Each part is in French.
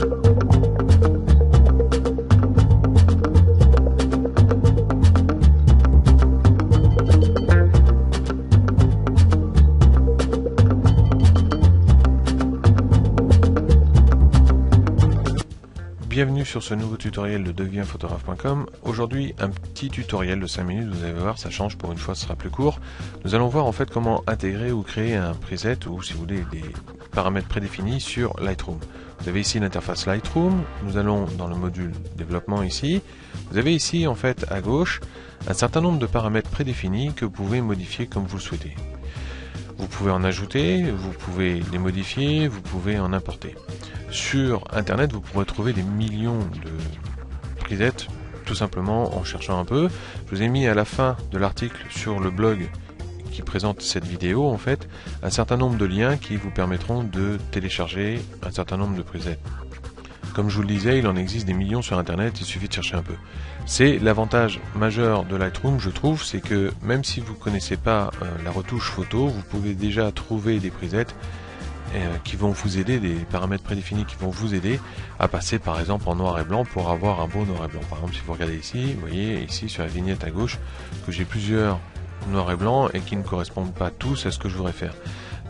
Bienvenue sur ce nouveau tutoriel de deviensphotographe.com. Aujourd'hui un petit tutoriel de 5 minutes, vous allez voir, ça change, pour une fois ce sera plus court. Nous allons voir en fait comment intégrer ou créer un preset ou si vous voulez des paramètres prédéfinis sur Lightroom. Vous avez ici l'interface Lightroom, nous allons dans le module développement ici. Vous avez ici en fait à gauche un certain nombre de paramètres prédéfinis que vous pouvez modifier comme vous le souhaitez. Vous pouvez en ajouter, vous pouvez les modifier, vous pouvez en importer. Sur internet vous pourrez trouver des millions de presets tout simplement en cherchant un peu. Je vous ai mis à la fin de l'article sur le blog qui présente cette vidéo en fait un certain nombre de liens qui vous permettront de télécharger un certain nombre de presets. Comme je vous le disais, il en existe des millions sur internet, il suffit de chercher un peu. C'est l'avantage majeur de Lightroom, je trouve, c'est que même si vous ne connaissez pas la retouche photo, vous pouvez déjà trouver des presets qui vont vous aider, des paramètres prédéfinis qui vont vous aider à passer par exemple en noir et blanc pour avoir un beau noir et blanc. Par exemple, si vous regardez ici, vous voyez ici sur la vignette à gauche que j'ai plusieurs noirs et blancs et qui ne correspondent pas tous à ce que je voudrais faire.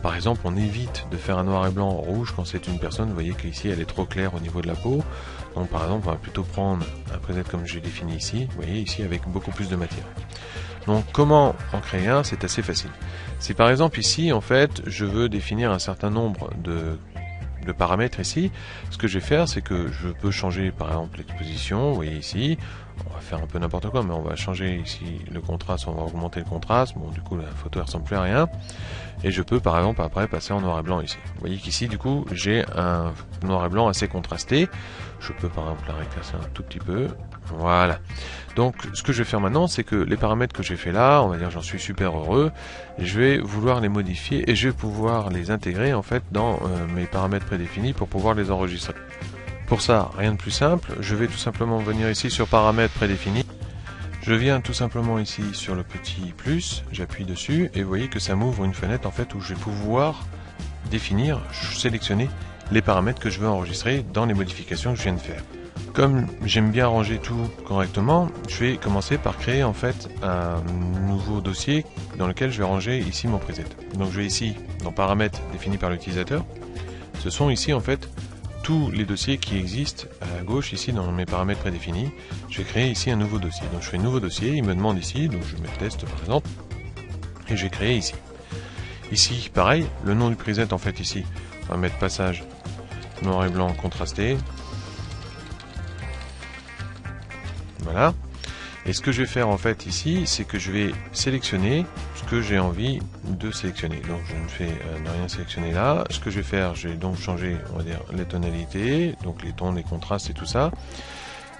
Par exemple, on évite de faire un noir et blanc rouge quand c'est une personne. Vous voyez qu'ici elle est trop claire au niveau de la peau. Donc par exemple, on va plutôt prendre un preset comme j'ai défini ici. Vous voyez ici avec beaucoup plus de matière. Donc comment en créer un? C'est assez facile. Si par exemple ici en fait je veux définir un certain nombre de paramètres ici, ce que je vais faire c'est que je peux changer par exemple l'exposition. Vous voyez ici, on va faire un peu n'importe quoi, mais on va changer ici le contraste, on va augmenter le contraste. Bon, du coup la photo ne ressemble plus à rien. Et je peux par exemple après passer en noir et blanc ici. Vous voyez qu'ici du coup j'ai un noir et blanc assez contrasté. Je peux par exemple la réclasser un tout petit peu. Voilà. Donc ce que je vais faire maintenant, c'est que les paramètres que j'ai fait là, on va dire j'en suis super heureux, je vais vouloir les modifier et je vais pouvoir les intégrer en fait dans mes paramètres prédéfinis pour pouvoir les enregistrer. Pour ça, rien de plus simple, je vais tout simplement venir ici sur paramètres prédéfinis. Je viens tout simplement ici sur le petit plus, j'appuie dessus et vous voyez que ça m'ouvre une fenêtre en fait où je vais pouvoir définir, sélectionner les paramètres que je veux enregistrer dans les modifications que je viens de faire. Comme j'aime bien ranger tout correctement, je vais commencer par créer en fait un nouveau dossier dans lequel je vais ranger ici mon preset. Donc je vais ici dans paramètres définis par l'utilisateur. Ce sont ici en fait tous les dossiers qui existent à gauche ici dans mes paramètres prédéfinis. Je vais créer ici un nouveau dossier. Donc je fais un nouveau dossier, il me demande ici, donc je mets test par exemple, et je vais créer ici. Ici pareil, le nom du preset en fait ici, on va mettre passage noir et blanc contrasté. Voilà. Et ce que je vais faire en fait ici, c'est que je vais sélectionner ce que j'ai envie de sélectionner. Donc je ne fais ne rien sélectionner là. Ce que je vais faire, je vais donc changer, on va dire, les tonalités, donc les tons, les contrastes et tout ça.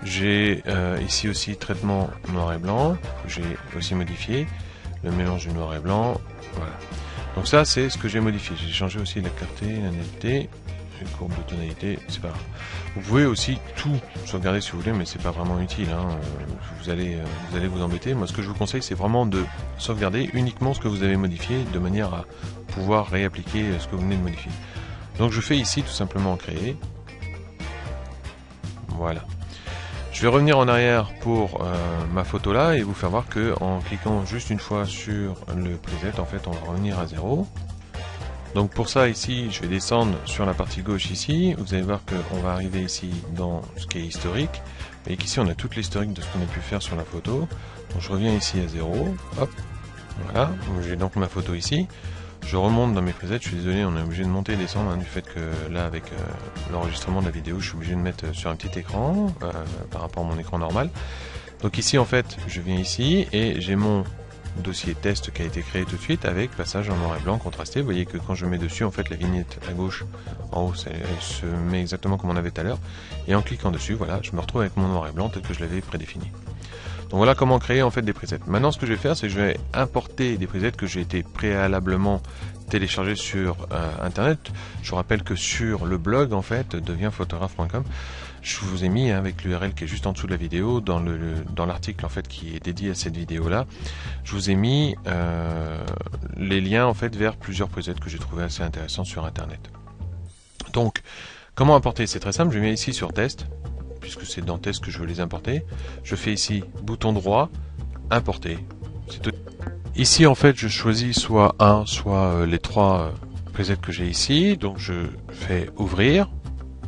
J'ai ici aussi traitement noir et blanc. J'ai aussi modifié le mélange du noir et blanc. Voilà. Donc ça c'est ce que j'ai modifié. J'ai changé aussi la clarté, la netteté. Courbe de tonalité, c'est pas grave. Vous pouvez aussi tout sauvegarder si vous voulez, mais c'est pas vraiment utile, hein. Vous allez vous embêter. Moi ce que je vous conseille c'est vraiment de sauvegarder uniquement ce que vous avez modifié de manière à pouvoir réappliquer ce que vous venez de modifier. Donc je fais ici tout simplement créer. Voilà. Je vais revenir en arrière pour ma photo là et vous faire voir que en cliquant juste une fois sur le preset en fait on va revenir à 0. Donc pour ça ici je vais descendre sur la partie gauche ici, vous allez voir qu'on va arriver ici dans ce qui est historique, et qu'ici on a toute l'historique de ce qu'on a pu faire sur la photo. Donc je reviens ici à 0, hop, voilà, j'ai donc ma photo ici, je remonte dans mes presets, je suis désolé on est obligé de monter et descendre hein, du fait que là avec l'enregistrement de la vidéo je suis obligé de mettre sur un petit écran par rapport à mon écran normal. Donc ici en fait je viens ici et j'ai mon dossier test qui a été créé tout de suite avec passage en noir et blanc contrasté. Vous voyez que quand je mets dessus en fait la vignette à gauche en haut elle se met exactement comme on avait tout à l'heure et en cliquant dessus voilà je me retrouve avec mon noir et blanc tel que je l'avais prédéfini. Donc voilà comment créer en fait des presets. Maintenant ce que je vais faire c'est que je vais importer des presets que j'ai été préalablement téléchargés sur internet. Je vous rappelle que sur le blog en fait deviensphotographe.com je vous ai mis avec l'URL qui est juste en dessous de la vidéo dans l'article en fait qui est dédié à cette vidéo là. Je vous ai mis les liens en fait vers plusieurs presets que j'ai trouvé assez intéressants sur internet. Donc Comment importer? C'est très simple, je viens ici sur test, puisque c'est dans test que je veux les importer. Je fais ici bouton droit, importer. Ici en fait je choisis soit un, soit les trois presets que j'ai ici. Donc je fais ouvrir.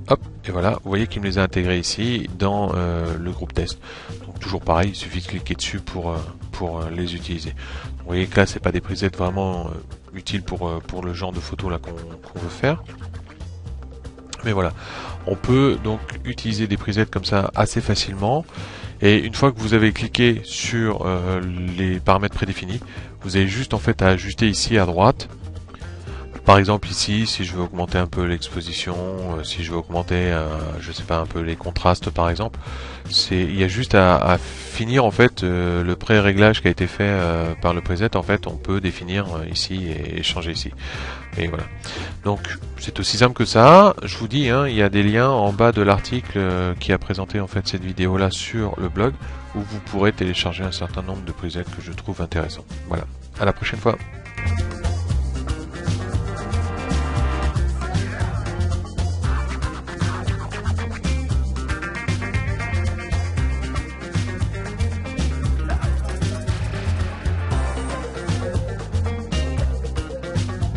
Hop, et voilà, vous voyez qu'il me les a intégrés ici dans le groupe test. Donc toujours pareil, il suffit de cliquer dessus pour les utiliser. Donc, vous voyez que là c'est pas des presets vraiment utiles pour le genre de photo là qu'on veut faire. Mais voilà, on peut donc utiliser des presets comme ça assez facilement. Et une fois que vous avez cliqué sur les paramètres prédéfinis, vous avez juste en fait à ajuster ici à droite. Par exemple ici, si je veux augmenter un peu l'exposition, si je veux augmenter, je sais pas, un peu les contrastes par exemple, il y a juste à finir en fait le pré-réglage qui a été fait par le preset. En fait, on peut définir ici et changer ici. Et voilà. Donc c'est aussi simple que ça. Je vous dis, hein, il y a des liens en bas de l'article qui a présenté en fait cette vidéo là sur le blog où vous pourrez télécharger un certain nombre de presets que je trouve intéressants. Voilà. À la prochaine fois.